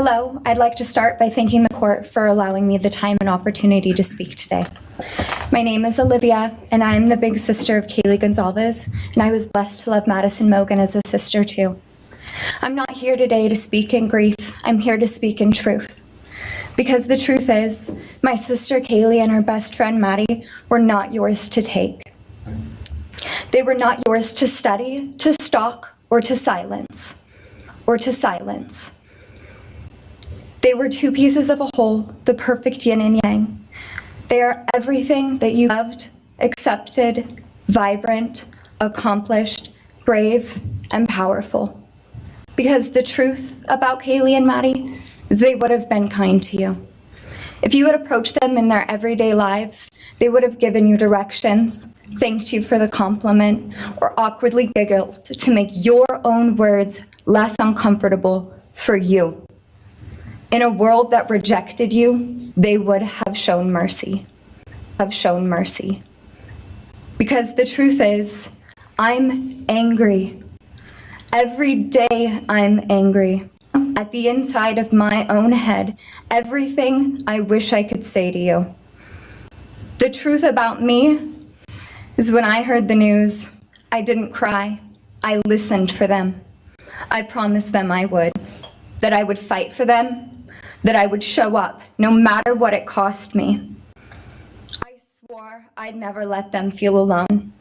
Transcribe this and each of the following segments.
Hello, I'd like to start by thanking the court for allowing me the time and opportunity to speak today. My name is Alivea, and I am the big sister of Alivea Goncalves, and I was blessed to love Madison Mogan as a sister too. I'm not here today to speak in grief, I'm here to speak in truth. Because the truth is, my sister Kaylee and her best friend Maddie were not yours to take. They were not yours to study, to stalk, or to silence. They were two pieces of a whole, the perfect yin and yang. They are everything that you loved, accepted, vibrant, accomplished, brave, and powerful. Because the truth about Kaylee and Maddie is they would have been kind to you. If you had approached them in their everyday lives, they would have given you directions, thanked you for the compliment, or awkwardly giggled to make your own words less uncomfortable for you. In a world that rejected you, they would have shown mercy. Because the truth is, I'm angry. Every day I'm angry. At the inside of my own head, everything I wish I could say to you. The truth about me is when I heard the news, I didn't cry. I listened for them. I promised them I would, that I would fight for them, that I would show up, no matter what it cost me. I swore I'd never let them feel alone.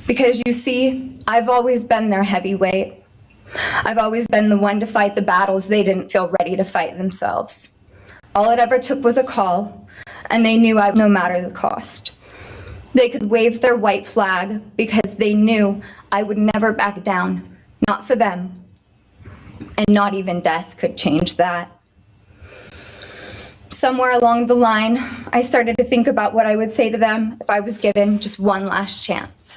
Because you see, I've always been their heavyweight. I've always been the one to fight the battles they didn't feel ready to fight themselves. All it ever took was a call, and they knew I would no matter the cost. They could wave their white flag because they knew I would never back down, not for them, and not even death could change that. Somewhere along the line, I started to think about what I would say to them if I was given just one last chance.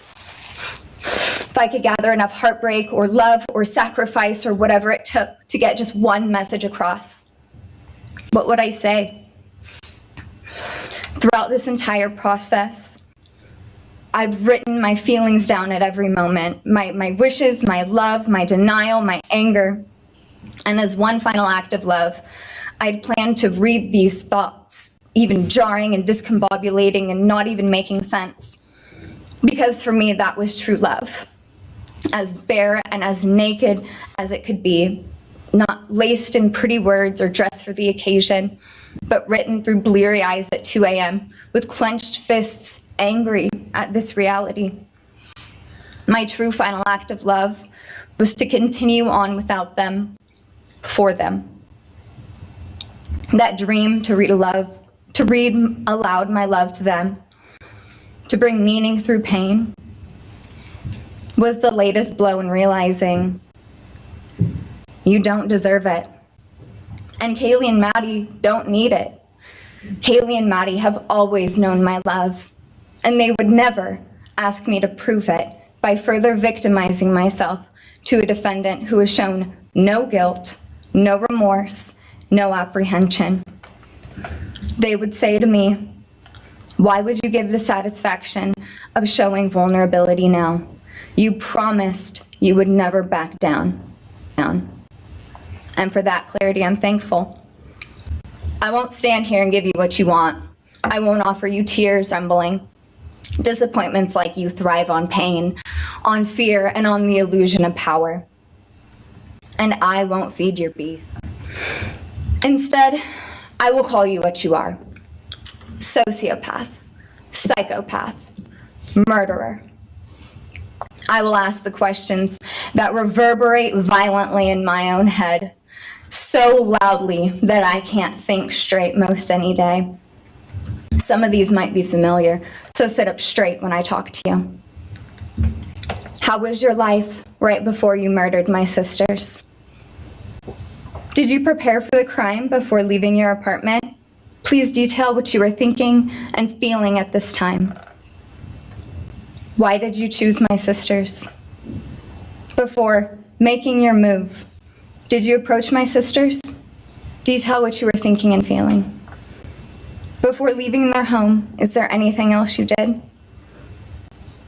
If I could gather enough heartbreak or love or sacrifice or whatever it took to get just one message across, what would I say? Throughout this entire process, I've written my feelings down at every moment, my wishes, my love, my denial, my anger. And as one final act of love, I'd planned to read these thoughts, even jarring and discombobulating and not even making sense. Because for me, that was true love. As bare and as naked as it could be, not laced in pretty words or dressed for the occasion, but written through bleary eyes at 2 a.m. with clenched fists, angry at this reality. My true final act of love was to continue on without them, for them. That dream to read aloud my love to them, to bring meaning through pain, was the latest blow in realizing you don't deserve it. And Kaylee and Maddie don't need it. Kaylee and Maddie have always known my love, and they would never ask me to prove it by further victimizing myself to a defendant who has shown no guilt, no remorse, no apprehension. They would say to me, "Why would you give the satisfaction of showing vulnerability now? You promised you would never back down." And for that clarity, I'm thankful. I won't stand here and give you what you want. I won't offer you tears trembling. Disappointments like you thrive on pain, on fear, and on the illusion of power. And I won't feed your beast. Instead, I will call you what you are: sociopath, psychopath, murderer. I will ask the questions that reverberate violently in my own head, so loudly that I can't think straight most any day. Some of these might be familiar, so sit up straight when I talk to you. How was your life right before you murdered my sisters? Did you prepare for the crime before leaving your apartment? Please detail what you were thinking and feeling at this time. Why did you choose my sisters? Before making your move, did you approach my sisters? Detail what you were thinking and feeling. Before leaving their home, is there anything else you did?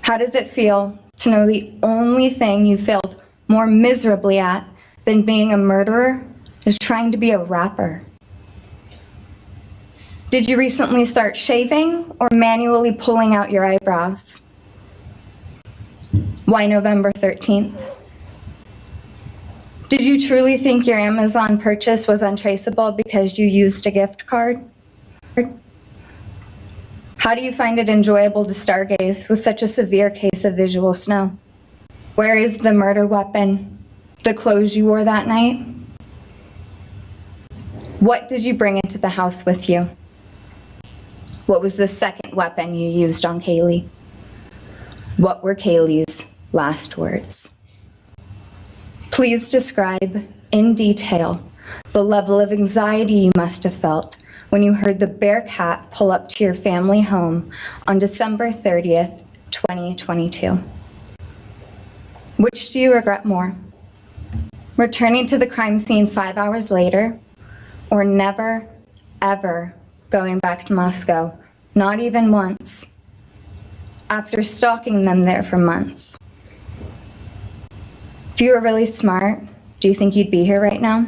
How does it feel to know the only thing you failed more miserably at than being a murderer is trying to be a rapper? Did you recently start shaving or manually pulling out your eyebrows? Why November 13th? Did you truly think your Amazon purchase was untraceable because you used a gift card? How do you find it enjoyable to stargaze with such a severe case of visual snow? Where is the murder weapon? The clothes you wore that night? What did you bring into the house with you? What was the second weapon you used on Kaylee? What were Kaylee's last words? Please describe in detail the level of anxiety you must have felt when you heard the Bearcat pull up to your family home on December 30th, 2022. Which do you regret more? Returning to the crime scene 5 hours later, or never, ever going back to Moscow, not even once, after stalking them there for months? If you were really smart, do you think you'd be here right now?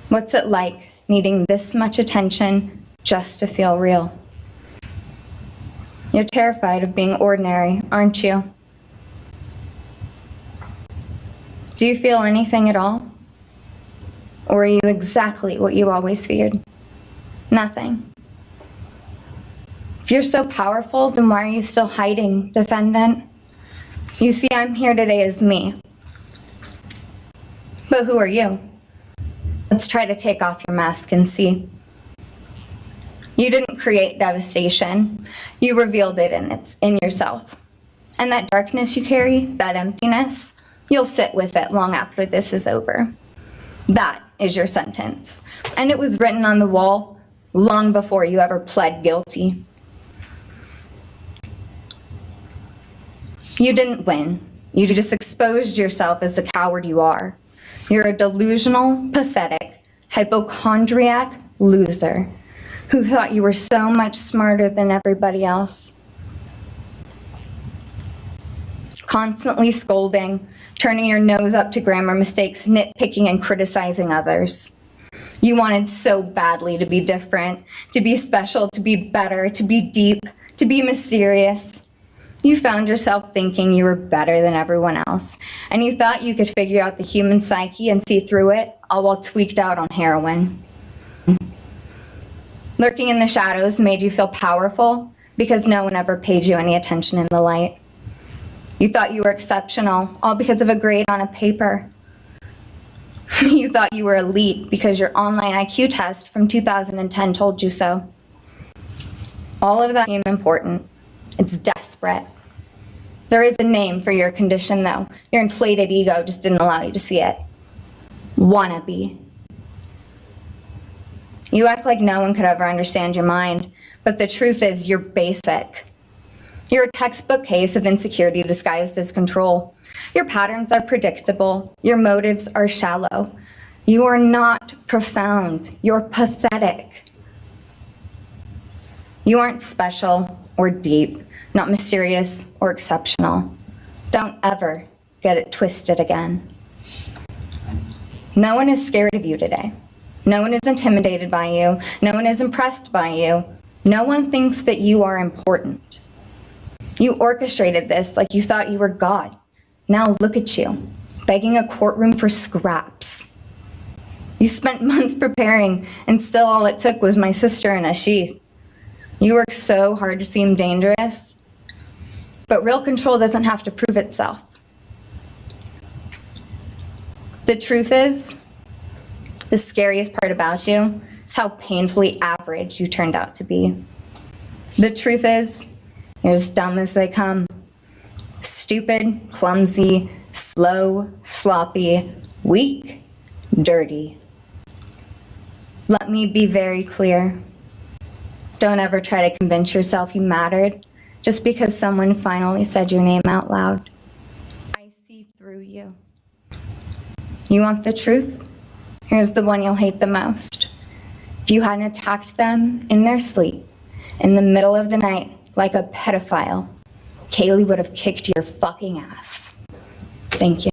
What's it like needing this much attention just to feel real? You're terrified of being ordinary, aren't you? Do you feel anything at all? Or are you exactly what you always feared? Nothing. If you're so powerful, then why are you still hiding, defendant? You see, I'm here today as me. But who are you? Let's try to take off your mask and see. You didn't create devastation. You revealed it in yourself. And that darkness you carry, that emptiness, you'll sit with it long after this is over. That is your sentence. And it was written on the wall long before you ever pled guilty. You didn't win. You just exposed yourself as the coward you are. You're a delusional, pathetic, hypochondriac loser who thought you were so much smarter than everybody else. Constantly scolding, turning your nose up to grammar mistakes, nitpicking and criticizing others. You wanted so badly to be different, to be special, to be better, to be deep, to be mysterious. You found yourself thinking you were better than everyone else, and you thought you could figure out the human psyche and see through it, all while tweaked out on heroin. Lurking in the shadows made you feel powerful because no one ever paid you any attention in the light. You thought you were exceptional, all because of a grade on a paper. You thought you were elite because your online IQ test from 2010 told you so. All of that seemed important. It's desperate. There is a name for your condition, though. Your inflated ego just didn't allow you to see it. Wannabe. You act like no one could ever understand your mind, but the truth is you're basic. You're a textbook case of insecurity disguised as control. Your patterns are predictable. Your motives are shallow. You are not profound. You're pathetic. You aren't special or deep, not mysterious or exceptional. Don't ever get it twisted again. No one is scared of you today. No one is intimidated by you. No one is impressed by you. No one thinks that you are important. You orchestrated this like you thought you were God. Now look at you, begging a courtroom for scraps. You spent months preparing, and still all it took was my sister in a sheath. You work so hard to seem dangerous, but real control doesn't have to prove itself. The truth is, the scariest part about you is how painfully average you turned out to be. The truth is, you're as dumb as they come. Stupid, clumsy, slow, sloppy, weak, dirty. Let me be very clear. Don't ever try to convince yourself you mattered just because someone finally said your name out loud. I see through you. You want the truth? Here's the one you'll hate the most. If you hadn't attacked them in their sleep, in the middle of the night, like a pedophile, Kaylee would have kicked your fucking ass. Thank you.